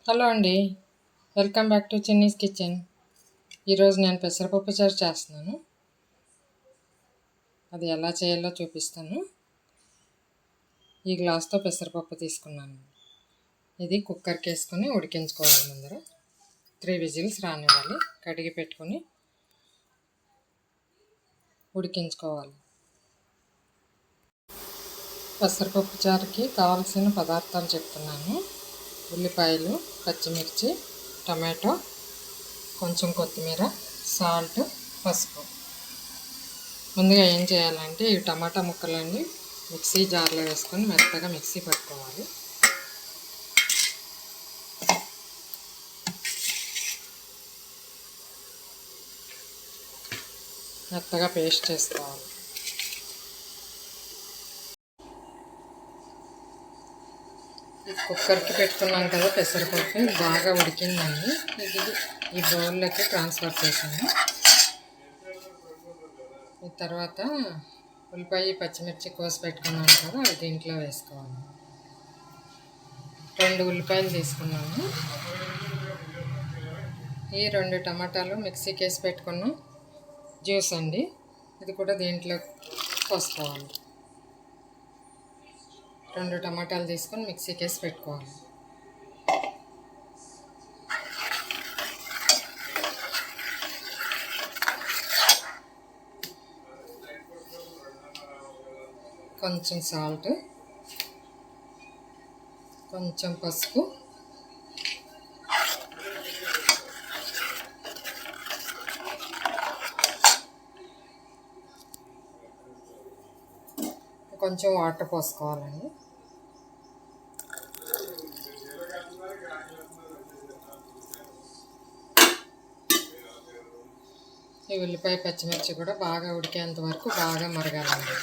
Hello అండి, welcome back to Chinni's kitchen. ఈరోజు నేను పెసరపప్పు చారు చేస్తున్నాను. అది ఎలా చేయాలో చూపిస్తాను. ఈ గ్లాస్తో పెసరపప్పు తీసుకున్నాను. ఇది కుక్కర్కి వేసుకొని ఉడికించుకోవాలి. ముందర 3 విజిల్స్ రానివ్వాలి. కడిగి పెట్టుకొని ఉడికించుకోవాలి. పెసరపప్పు చారుకి కావాల్సిన పదార్థాలు చెప్తున్నాను. ఉల్లిపాయలు, పచ్చిమిర్చి, టమాటో, కొంచెం కొత్తిమీర, సాల్ట్, పసుపు. ముందుగా ఏం చేయాలంటే ఈ టమాటా ముక్కలన్నీ మిక్సీ జార్లో వేసుకొని మెత్తగా మిక్సీ పట్టుకోవాలి. మెత్తగా పేస్ట్ చేసుకోవాలి. కుక్కర్కి పెట్టుకున్నాం కదా పెసరపప్పు, బాగా ఉడికిందండి. ఇది ఈ బౌల్లోకి ట్రాన్స్ఫర్ చేసాను. ఈ తర్వాత ఉల్లిపాయ, పచ్చిమిర్చి కోసి పెట్టుకున్నాను కదా, అవి దీంట్లో వేసుకోవాలి. 2 ఉల్లిపాయలు తీసుకున్నాను. ఈ 2 టమాటాలు మిక్సీకి వేసి పెట్టుకున్న జ్యూస్ అండి, ఇది కూడా దీంట్లో పోసుకోవాలి. 2 టమాటాలు తీసుకొని మిక్సీకి వేసి పెట్టుకోవాలి. కొంచెం సాల్ట్, కొంచెం పసుపు, కొంచెం వాటర్ పోసుకోవాలండి. ఈ ఉల్లిపాయ, పచ్చిమిర్చి కూడా బాగా ఉడికేంత వరకు బాగా మరగాలండి.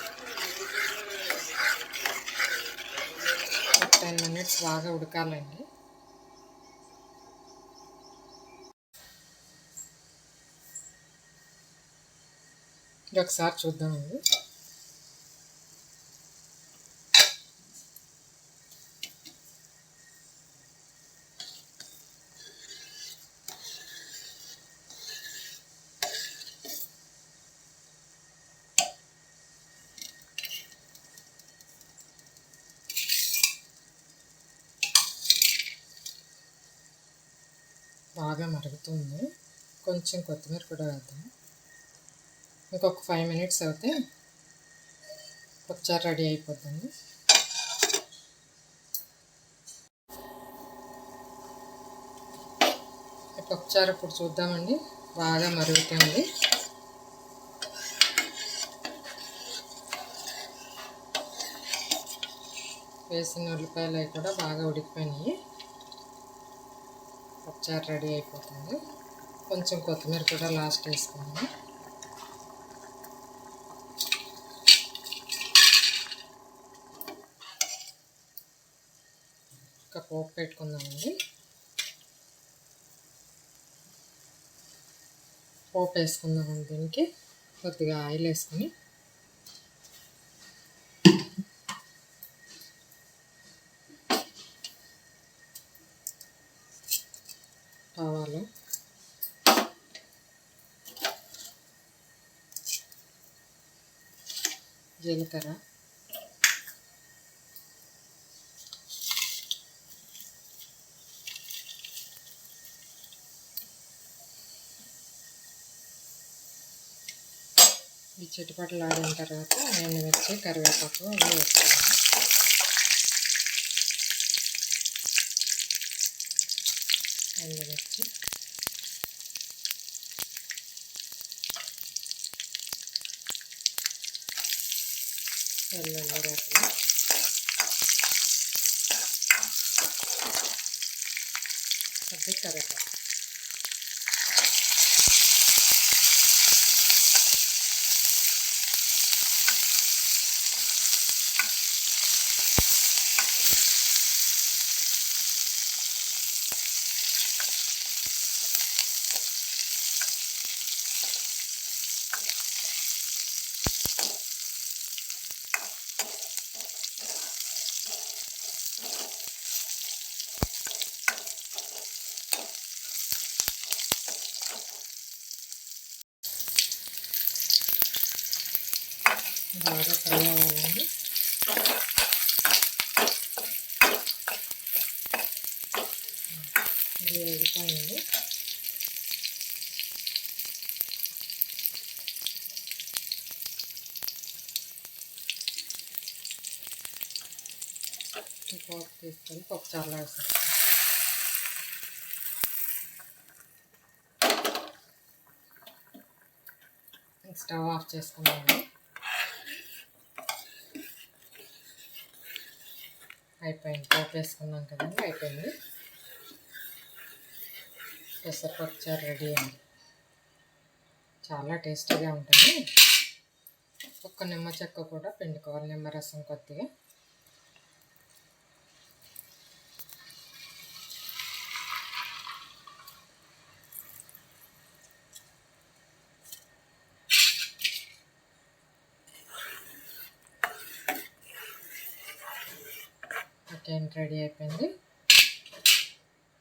10 మినిట్స్ బాగా ఉడకాలండి. ఇది ఒకసారి చూద్దామండి. బాగా మరుగుతుంది. కొంచెం కొత్తిమీర కూడా వేద్దాం. ఇంకొక 5 మినిట్స్ అయితే పప్పుచారు రెడీ అయిపోతుంది. పప్పుచారు ఇప్పుడు చూద్దామండి. బాగా మరుగుతుంది. వేసిన ఉల్లిపాయలు అవి కూడా బాగా ఉడికిపోయినాయి. పప్పుచారు రెడీ అయిపోతుంది. కొంచెం కొత్తిమీర కూడా లాస్ట్ వేసుకున్నాను. ఒక పోపు పెట్టుకుందామండి. పోపు వేసుకుందామండి. దీనికి కొద్దిగా ఆయిల్ వేసుకొని ఆవాలు, జీలకర్ర, ఈ చిటిపట్లు ఆడిన తర్వాత ఎండుమిర్చి, కరివేపాకు అవి వేసుకోవాలి. ఎండుమిర్చి, వెల్లుల్లి రేఖలు, కొద్దిగా కరివేపాకు. బాగా ఫ్రై అవ్వాలండి. ఇది వేగిపోయింది. పోపు తీసుకొని పప్పు చారులో వేసేస్తాం. స్టవ్ ఆఫ్ చేసుకున్నాము. అయిపోయింది. పోపు వేసుకున్నాం కదండి, అయిపోయింది. పెసరపప్పు చారు రెడీ అయింది. చాలా టేస్టీగా ఉంటుంది. ఒక్క నిమ్మ చెక్క కూడా పిండుకోవాలి, నిమ్మరసం కొద్దిగా. ఓకే అండి, రెడీ అయిపోయింది.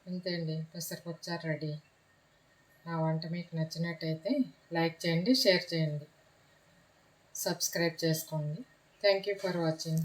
అంతే అండి, పెసరపప్పు చారు రెడీ. నా వంట మీకు నచ్చినట్టయితే లైక్ చేయండి, షేర్ చేయండి, సబ్స్క్రైబ్ చేసుకోండి. Thank you for watching.